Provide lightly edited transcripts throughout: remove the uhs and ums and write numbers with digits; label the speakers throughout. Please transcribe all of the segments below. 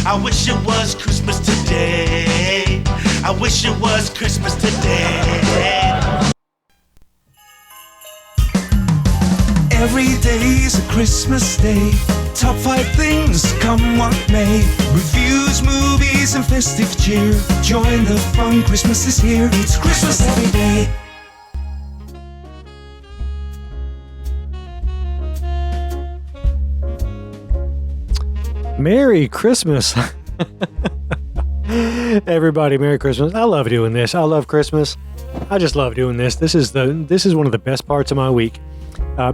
Speaker 1: I wish it was Christmas today. I wish it was Christmas today.
Speaker 2: Every day's a Christmas day. Top 5 things, come what may. Reviews, movies, and festive cheer. Join the fun, Christmas is here. It's Christmas every day.
Speaker 3: Merry Christmas. Everybody, Merry Christmas. I love doing this. I love Christmas. I just love doing this. This is one of the best parts of my week.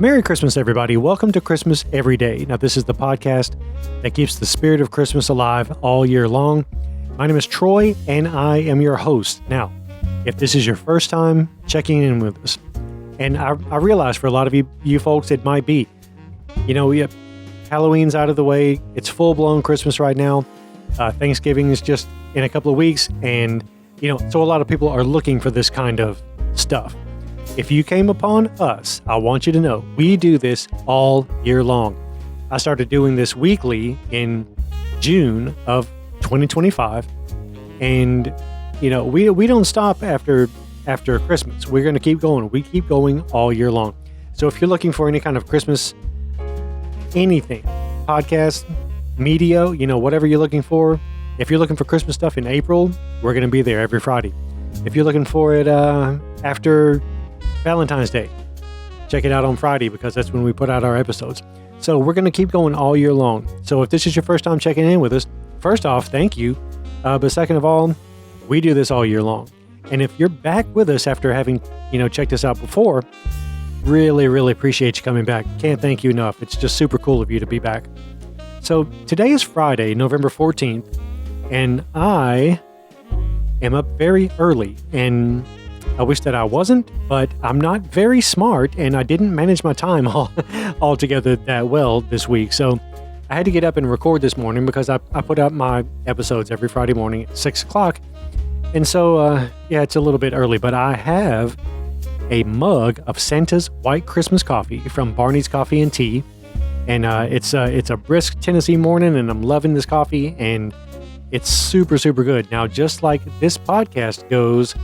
Speaker 3: Merry Christmas, everybody. Welcome to Christmas Every Day. Now, this is the podcast that keeps the spirit of Christmas alive all year long. My name is Troy, and I am your host. Now, if this is your first time checking in with us, and I realize for a lot of you folks, it might be, Halloween's out of the way. It's full-blown Christmas right now. Thanksgiving is just in a couple of weeks, and, so a lot of people are looking for this kind of stuff. If you came upon us, I want you to know we do this all year long. I started doing this weekly in June of 2025, and we don't stop after Christmas. We're going to keep going. We keep going all year long. So if you're looking for any kind of Christmas anything, podcast, media, whatever you're looking for, if you're looking for Christmas stuff in April, we're going to be there every Friday. If you're looking for it after Valentine's Day, check it out on Friday because that's when we put out our episodes. So we're going to keep going all year long. So if this is your first time checking in with us, first off, thank you. But second of all, we do this all year long. And if you're back with us after having, checked us out before, really, really appreciate you coming back. Can't thank you enough. It's just super cool of you to be back. So today is Friday, November 14th, and I am up very early, and I wish that I wasn't, but I'm not very smart, and I didn't manage my time altogether that well this week. So I had to get up and record this morning because I put out my episodes every Friday morning at 6 o'clock. And so, it's a little bit early, but I have a mug of Santa's White Christmas coffee from Barney's Coffee and Tea. And it's a brisk Tennessee morning, and I'm loving this coffee, and it's super, super good. Now, just like this podcast goes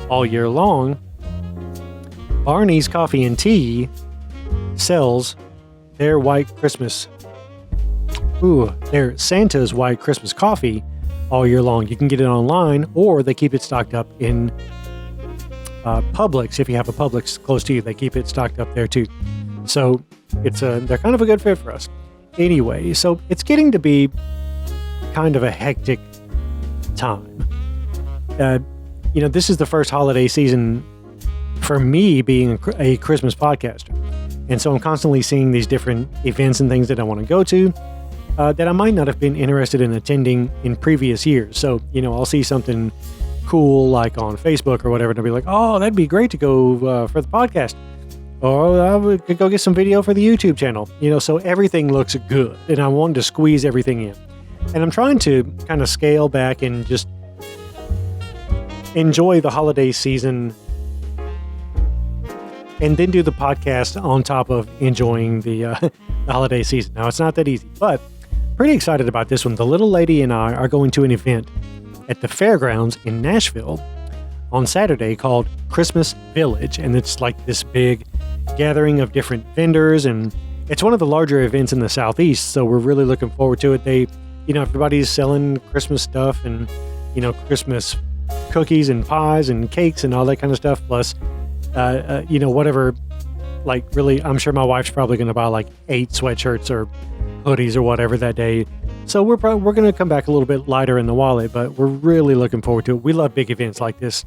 Speaker 3: all year long, Barney's Coffee and Tea sells their their Santa's White Christmas coffee all year long. You can get it online, or they keep it stocked up in Publix. If you have a Publix close to you, they keep it stocked up there too. So they're kind of a good fit for us. Anyway, so it's getting to be kind of a hectic time. This is the first holiday season for me being a Christmas podcaster. And so I'm constantly seeing these different events and things that I want to go to that I might not have been interested in attending in previous years. So, I'll see something cool like on Facebook or whatever, and I'll be like, oh, that'd be great to go for the podcast. Or I could go get some video for the YouTube channel. So everything looks good, and I wanted to squeeze everything in. And I'm trying to kind of scale back and just enjoy the holiday season and then do the podcast on top of enjoying the holiday season. Now, it's not that easy, but pretty excited about this one. The little lady and I are going to an event at the fairgrounds in Nashville on Saturday called Christmas Village. And it's like this big gathering of different vendors, and it's one of the larger events in the Southeast. So we're really looking forward to it. Everybody's selling Christmas stuff and, Christmas cookies and pies and cakes and all that kind of stuff. Plus, whatever, like really, I'm sure my wife's probably going to buy like 8 sweatshirts or hoodies or whatever that day. So we're going to come back a little bit lighter in the wallet, but we're really looking forward to it. We love big events like this,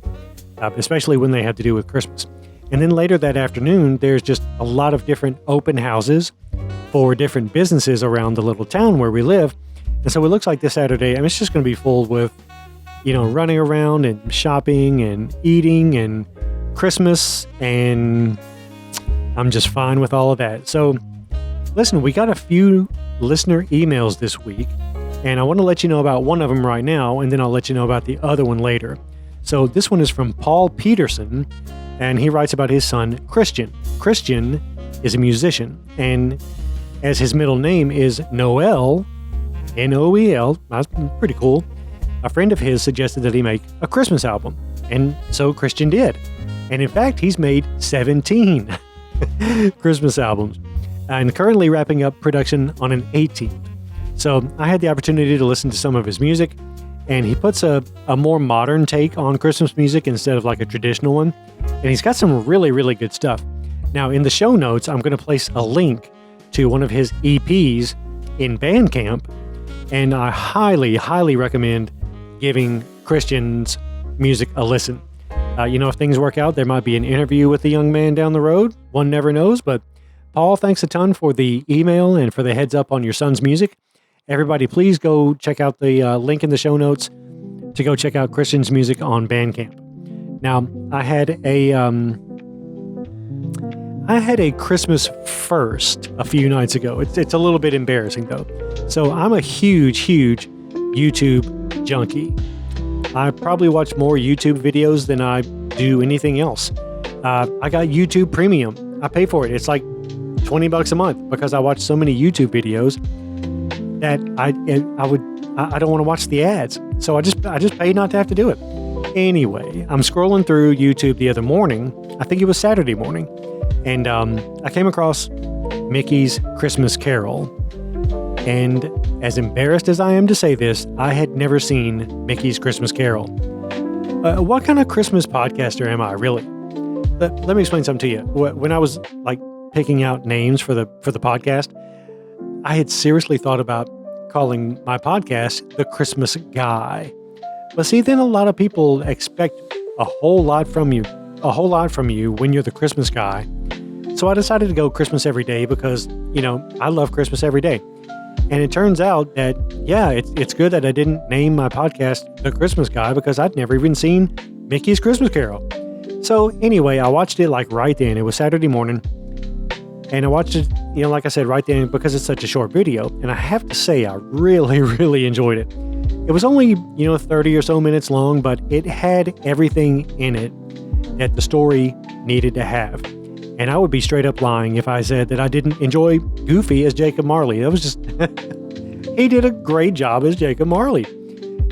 Speaker 3: especially when they have to do with Christmas. And then later that afternoon, there's just a lot of different open houses for different businesses around the little town where we live. And so it looks like this Saturday, it's just going to be full with, running around and shopping and eating and Christmas, and I'm just fine with all of that. So listen, we got a few listener emails this week, and I want to let you know about one of them right now, and then I'll let you know about the other one later. So this one is from Paul Peterson, and he writes about his son, Christian. Christian is a musician, and as his middle name is Noel, Noel. That's pretty cool. A friend of his suggested that he make a Christmas album, and so Christian did. And in fact, he's made 17 Christmas albums and currently wrapping up production on an 18th. So I had the opportunity to listen to some of his music, and he puts a more modern take on Christmas music instead of like a traditional one. And he's got some really, really good stuff. Now, in the show notes, I'm going to place a link to one of his EPs in Bandcamp, and I highly, highly recommend giving Christian's music a listen. If things work out, there might be an interview with the young man down the road. One never knows, but Paul, thanks a ton for the email and for the heads up on your son's music. Everybody, please go check out the link in the show notes to go check out Christian's music on Bandcamp. Now, I had a Christmas first a few nights ago. It's a little bit embarrassing though. So I'm a huge, huge YouTube junkie. I probably watch more YouTube videos than I do anything else. I got YouTube Premium. I pay for it. It's like $20 a month because I watch so many YouTube videos that I don't want to watch the ads. So I just pay not to have to do it. Anyway, I'm scrolling through YouTube the other morning. I think it was Saturday morning. And I came across Mickey's Christmas Carol. And as embarrassed as I am to say this, I had never seen Mickey's Christmas Carol. What kind of Christmas podcaster am I, really? Let me explain something to you. When I was like picking out names for the podcast, I had seriously thought about calling my podcast The Christmas Guy. But see, then a lot of people expect a whole lot from you when you're the Christmas guy. So I decided to go Christmas Every Day because, I love Christmas every day. And it turns out that, yeah, it's good that I didn't name my podcast The Christmas Guy because I'd never even seen Mickey's Christmas Carol. So anyway, I watched it like right then. It was Saturday morning. And I watched it, like I said, right then because it's such a short video. And I have to say, I really, really enjoyed it. It was only, 30 or so minutes long, but it had everything in it that the story needed to have. And I would be straight up lying if I said that I didn't enjoy Goofy as Jacob Marley. That was just, he did a great job as Jacob Marley.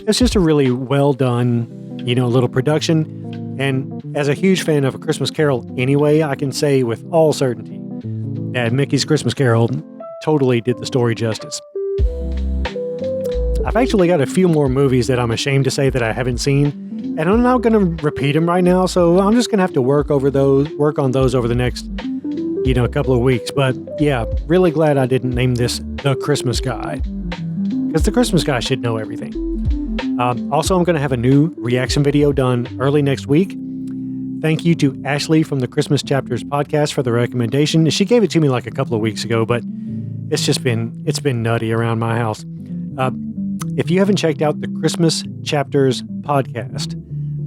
Speaker 3: It's just a really well done, little production. And as a huge fan of A Christmas Carol anyway, I can say with all certainty that Mickey's Christmas Carol totally did the story justice. I've actually got a few more movies that I'm ashamed to say that I haven't seen. And I'm not going to repeat them right now, so I'm just going to have to work on those over the next, couple of weeks. But yeah, really glad I didn't name this The Christmas Guy, because The Christmas Guy should know everything. Also, I'm going to have a new reaction video done early next week. Thank you to Ashley from the Christmas Chapters podcast for the recommendation. She gave it to me like a couple of weeks ago, but it's been nutty around my house. If you haven't checked out the Christmas Chapters podcast,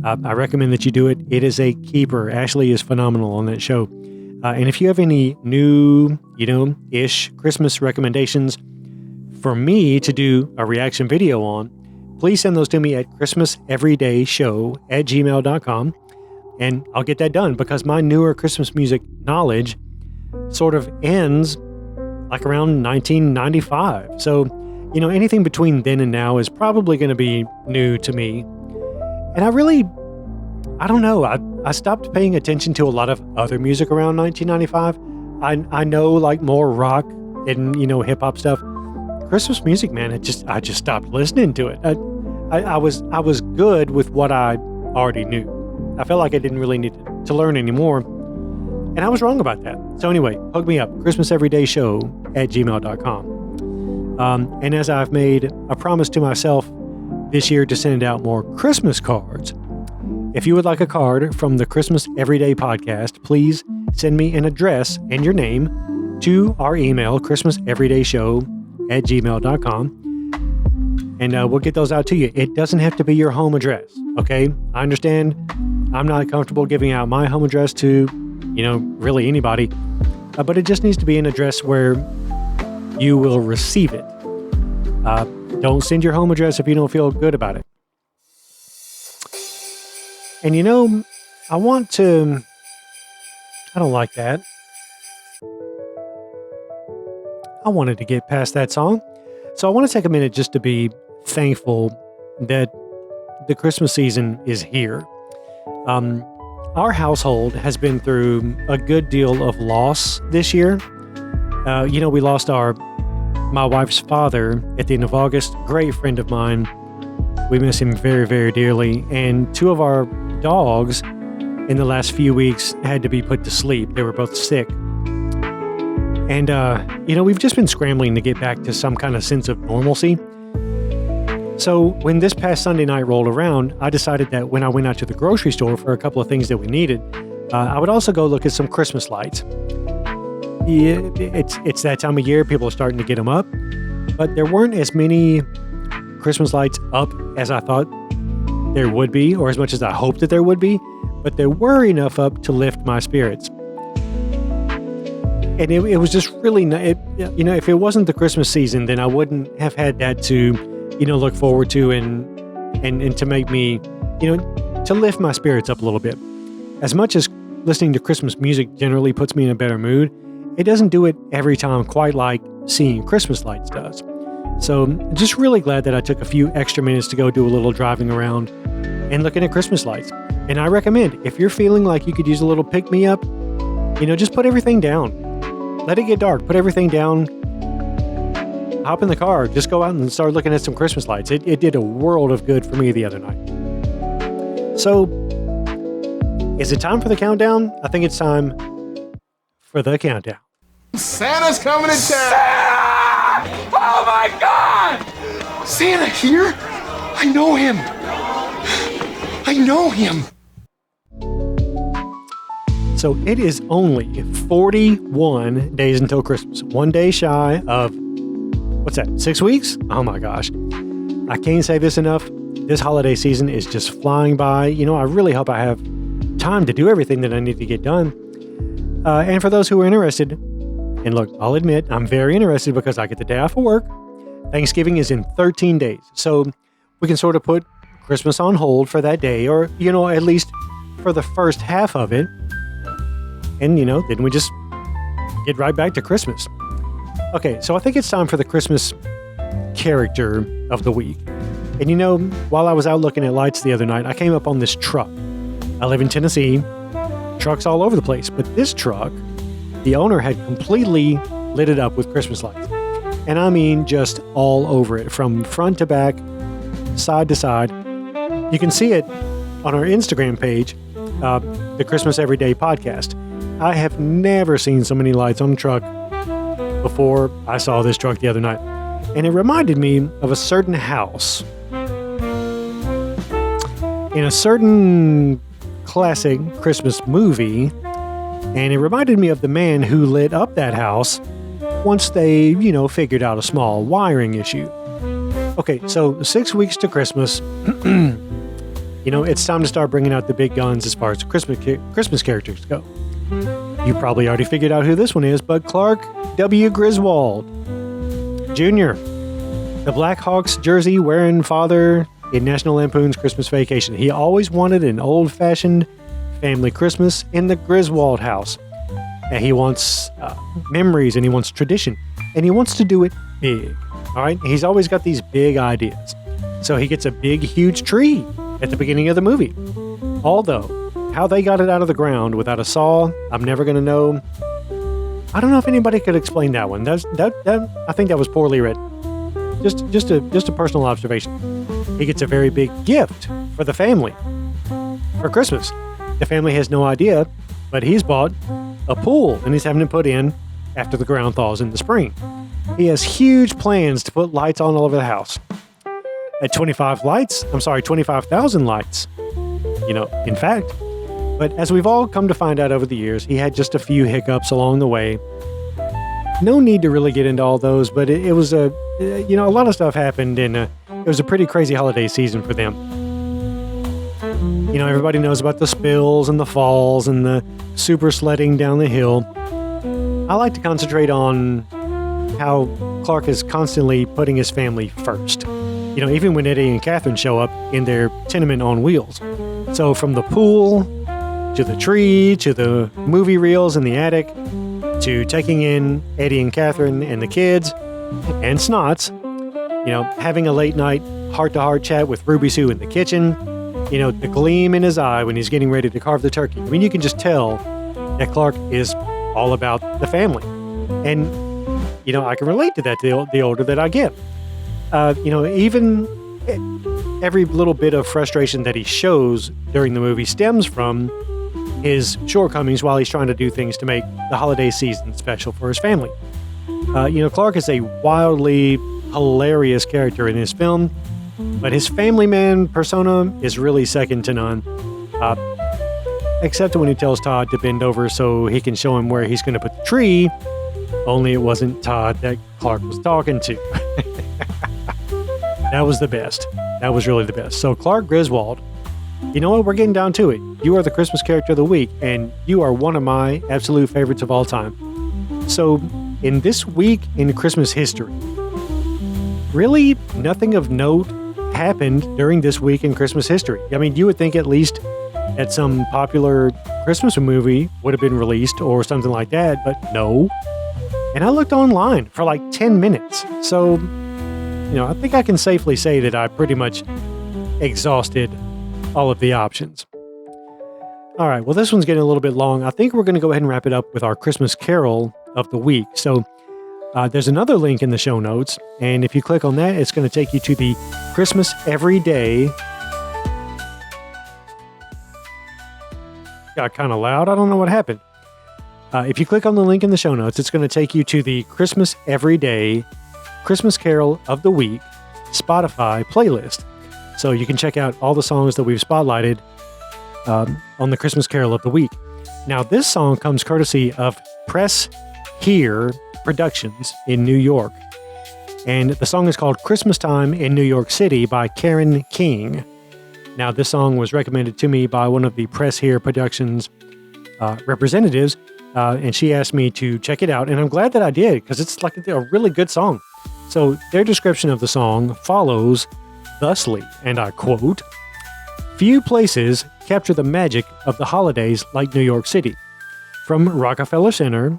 Speaker 3: I recommend that you do it. It is a keeper. Ashley is phenomenal on that show. And if you have any new, ish Christmas recommendations for me to do a reaction video on, please send those to me at christmaseverydayshow@gmail.com. And I'll get that done because my newer Christmas music knowledge sort of ends like around 1995. So, anything between then and now is probably going to be new to me. And I don't know. I stopped paying attention to a lot of other music around 1995. I know like more rock and, hip hop stuff. Christmas music, man, I just stopped listening to it. I was good with what I already knew. I felt like I didn't really need to learn anymore. And I was wrong about that. So anyway, hook me up, christmaseverydayshow@gmail.com. And as I've made a promise to myself this year to send out more Christmas cards, if you would like a card from the Christmas Everyday podcast, please send me an address and your name to our email, christmaseverydayshow@gmail.com. And we'll get those out to you. It doesn't have to be your home address, okay? I understand I'm not comfortable giving out my home address to, really anybody. But it just needs to be an address where you will receive it. Don't send your home address if you don't feel good about it. And I don't like that. I wanted to get past that song. So I want to take a minute just to be thankful that the Christmas season is here. Our household has been through a good deal of loss this year. We lost my wife's father at the end of August. Great friend of mine. We miss him very, very dearly. And 2 of our dogs in the last few weeks had to be put to sleep. They were both sick. And, we've just been scrambling to get back to some kind of sense of normalcy. So when this past Sunday night rolled around, I decided that when I went out to the grocery store for a couple of things that we needed, I would also go look at some Christmas lights. Yeah, it's that time of year. People are starting to get them up. But there weren't as many Christmas lights up as I thought there would be, or as much as I hoped that there would be. But there were enough up to lift my spirits. And it was just really, if it wasn't the Christmas season, then I wouldn't have had that to, look forward to and to make me, to lift my spirits up a little bit. As much as listening to Christmas music generally puts me in a better mood, it doesn't do it every time quite like seeing Christmas lights does. So just really glad that I took a few extra minutes to go do a little driving around and looking at Christmas lights. And I recommend, if you're feeling like you could use a little pick-me-up, just put everything down. Let it get dark. Put everything down. Hop in the car. Just go out and start looking at some Christmas lights. It did a world of good for me the other night. So, is it time for the countdown? I think it's time for the countdown.
Speaker 4: Santa's coming to town! Santa! Oh my God! Santa here? I know him. I know him.
Speaker 3: So it is only 41 days until Christmas. 1 day shy of, 6 weeks? Oh my gosh. I can't say this enough. This holiday season is just flying by. I really hope I have time to do everything that I need to get done. And for those who are interested, and look, I'll admit, I'm very interested because I get the day off of work. Thanksgiving is in 13 days. So we can sort of put Christmas on hold for that day, or, at least for the first half of it. And, then we just get right back to Christmas. Okay, so I think it's time for the Christmas character of the week. And, while I was out looking at lights the other night, I came up on this truck. I live in Tennessee. Trucks all over the place. But this truck, the owner had completely lit it up with Christmas lights. And I mean just all over it, from front to back, side to side. You can see it on our Instagram page, the Christmas Everyday Podcast. I have never seen so many lights on a truck before I saw this truck the other night. And it reminded me of a certain house in a certain classic Christmas movie. And it reminded me of the man who lit up that house once they, figured out a small wiring issue. Okay, so 6 weeks to Christmas. It's time to start bringing out the big guns as far as Christmas characters go. You probably already figured out who this one is, but Clark W. Griswold Jr., the Blackhawks jersey wearing father in National Lampoon's Christmas Vacation. He always wanted an old-fashioned family Christmas in the Griswold house. And he wants memories, and he wants tradition, and he wants to do it big. All right? He's always got these big ideas. So he gets a big, huge tree at the beginning of the movie. Although, how they got it out of the ground without a saw, I'm never going to know. I don't know if anybody could explain that one. I think that was poorly written. Just a personal observation. He gets a very big gift for the family for Christmas. The family has no idea, but he's bought a pool and he's having it put in after the ground thaws in the spring. He has huge plans to put lights on all over the house. At 25,000 lights. In fact. But as we've all come to find out over the years, he had just a few hiccups along the way. No need to really get into all those, but it was a lot of stuff happened, and it was a pretty crazy holiday season for them. Everybody knows about the spills and the falls and the super sledding down the hill. I like to concentrate on how Clark is constantly putting his family first. Even when Eddie and Catherine show up in their tenement on wheels. So from the pool, to the tree, to the movie reels in the attic, to taking in Eddie and Catherine and the kids, and Snots, having a late night heart-to-heart chat with Ruby Sue in the kitchen, the gleam in his eye when he's getting ready to carve the turkey. I mean, you can just tell that Clark is all about the family. And, I can relate to that the older that I get. Even every little bit of frustration that he shows during the movie stems from his shortcomings while he's trying to do things to make the holiday season special for his family. Clark is a wildly hilarious character in this film, but his family man persona is really second to none. Except when he tells Todd to bend over so he can show him where he's going to put the tree, only it wasn't Todd that Clark was talking to. That was the best. That was really the best. So Clark Griswold, you know what? We're getting down to it. You are the Christmas character of the week, and you are one of my absolute favorites of all time. So in this week in Christmas history, really nothing of note happened during this week in Christmas history. I mean, you would think at least that some popular Christmas movie would have been released or something like that, but no. And I looked online for like 10 minutes. So, I think I can safely say that I pretty much exhausted all of the options. All right, well, this one's getting a little bit long. I think we're going to go ahead and wrap it up with our Christmas Carol of the week. So there's another link in the show notes, and if you click on that, it's going to take you to the Christmas Every Day. Got kind of loud. I don't know what happened. If you click on the link in the show notes, it's going to take you to the Christmas Every Day Christmas Carol of the Week Spotify playlist. So you can check out all the songs that we've spotlighted on the Christmas Carol of the Week. Now, this song comes courtesy of Press Here Productions in New York. And the song is called Christmas Time in New York City by Karen King. Now, this song was recommended to me by one of the Press Here Productions representatives, and she asked me to check it out. And I'm glad that I did, because it's like a really good song. So their description of the song follows thusly, and I quote, "Few places capture the magic of the holidays like New York City. From Rockefeller Center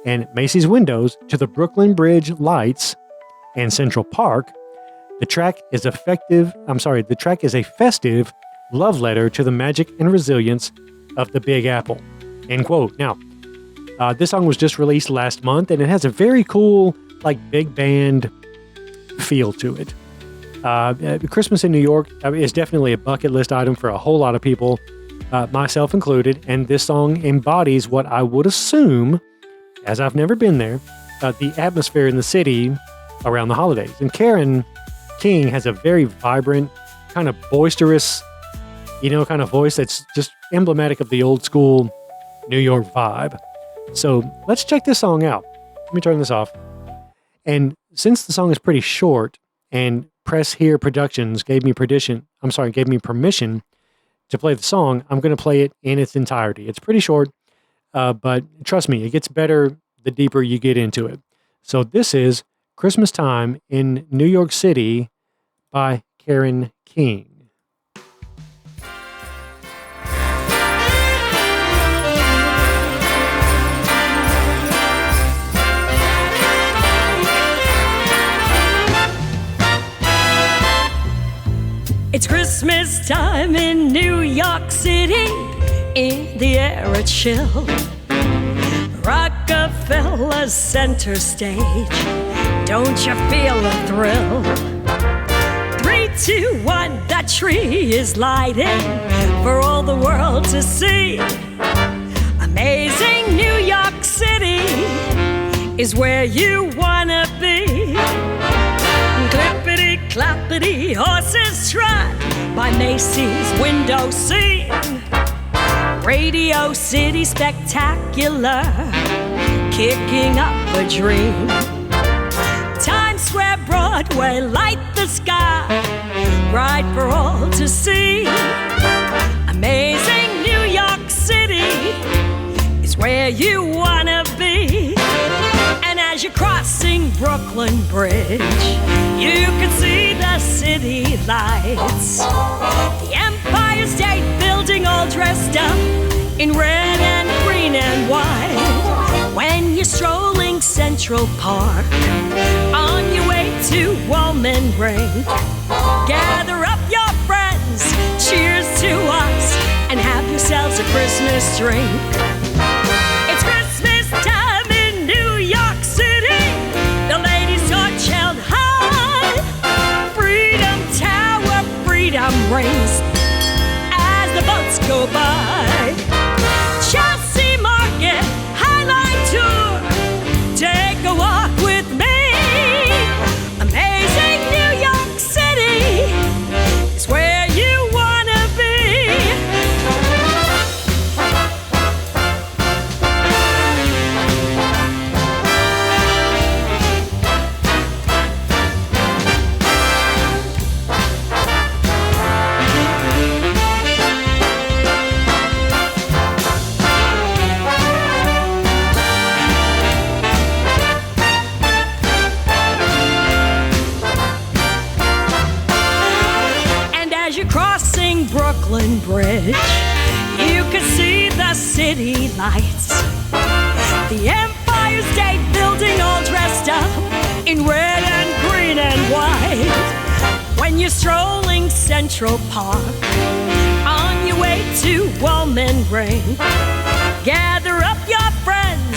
Speaker 3: and Macy's windows to the Brooklyn Bridge lights and Central Park, the track is a festive love letter to the magic and resilience of the Big Apple." End quote. Now, this song was just released last month, and it has a very cool, big band feel to it. Christmas in New York is definitely a bucket list item for a whole lot of people, myself included, and this song embodies what I would assume, as I've never been there, the atmosphere in the city around the holidays. And Karen King has a very vibrant, kind of boisterous, kind of voice that's just emblematic of the old school New York vibe. So let's check this song out. Let me turn this off. And since the song is pretty short, and Press Here Productions gave me permission to play the song, I'm going to play it in its entirety. It's pretty short, but trust me, it gets better the deeper you get into it. So this is Christmas Time in New York City by Karen King.
Speaker 5: It's Christmas time in New York City. In the air it's chill. Rockefeller center stage. Don't you feel the thrill? 3, 2, 1, that tree is lighting for all the world to see. Amazing New York City is where you wanna be. Clippity clappity horses trot by Macy's window scene. Radio City spectacular, kicking up a dream. Times Square, Broadway, light the sky, bright for all to see. Amazing New York City is where you wanna be. And as you're crossing Brooklyn Bridge, you can see the city lights. The Empire State Building all dressed up in red and green and white. When you're strolling strolling Central Park, on your way to Walman Brink, gather up your friends, cheers to us, and have yourselves a Christmas drink. It's Christmas time in New York City. The ladies' torch held high. Freedom Tower, freedom rings as the boats go by. Chelsea Market, Highline Tour. Take a walk with me. Amazing New York City is where you wanna be. And as you're crossing Brooklyn Bridge, you can see the city lights. The Empire State Building all dressed up in red and green and white. When you're strolling Central Park, on your way to Walman Brink, gather up your friends,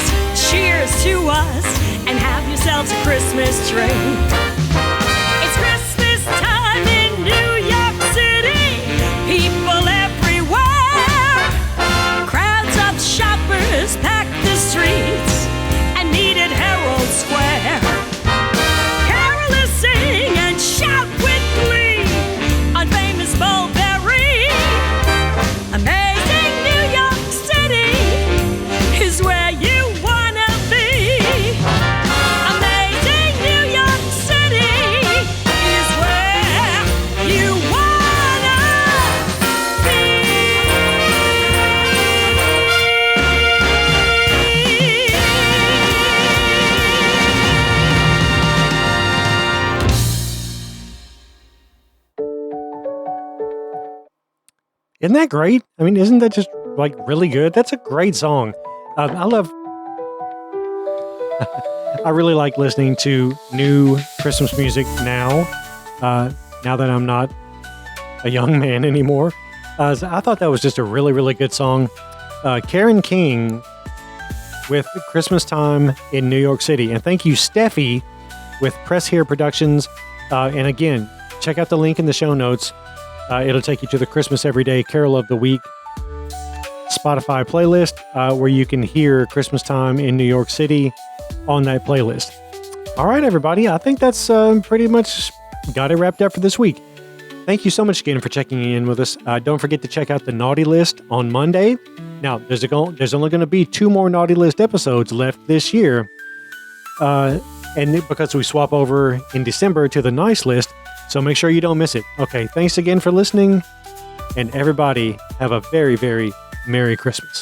Speaker 5: cheers to us, and have yourselves a Christmas drink. It's Christmas time in New York City. People everywhere. Crowds of shoppers pack the streets and meet at Herald Square. Carolers sing and shout with glee on famous Mulberry. Amazing New York City is where you wanna be. Amazing New York City is where you wanna be.
Speaker 3: Isn't that great? I mean, isn't that just like really good? That's a great song. I really like listening to new Christmas music now. Now that I'm not a young man anymore, so I thought that was just a really, really good song. Karen King with Christmas Time in New York City, and thank you, Steffi, with Press Here Productions. And again, check out the link in the show notes. It'll take you to the Christmas Everyday Carol of the Week Spotify playlist, where you can hear Christmas Time in New York City on that playlist. All right, everybody. I think that's pretty much got it wrapped up for this week. Thank you so much again for checking in with us. Don't forget to check out the Naughty List on Monday. Now, there's only going to be 2 more Naughty List episodes left this year. And because we swap over in December to the Nice List, so make sure you don't miss it. Okay, thanks again for listening, and everybody have a very, very Merry Christmas.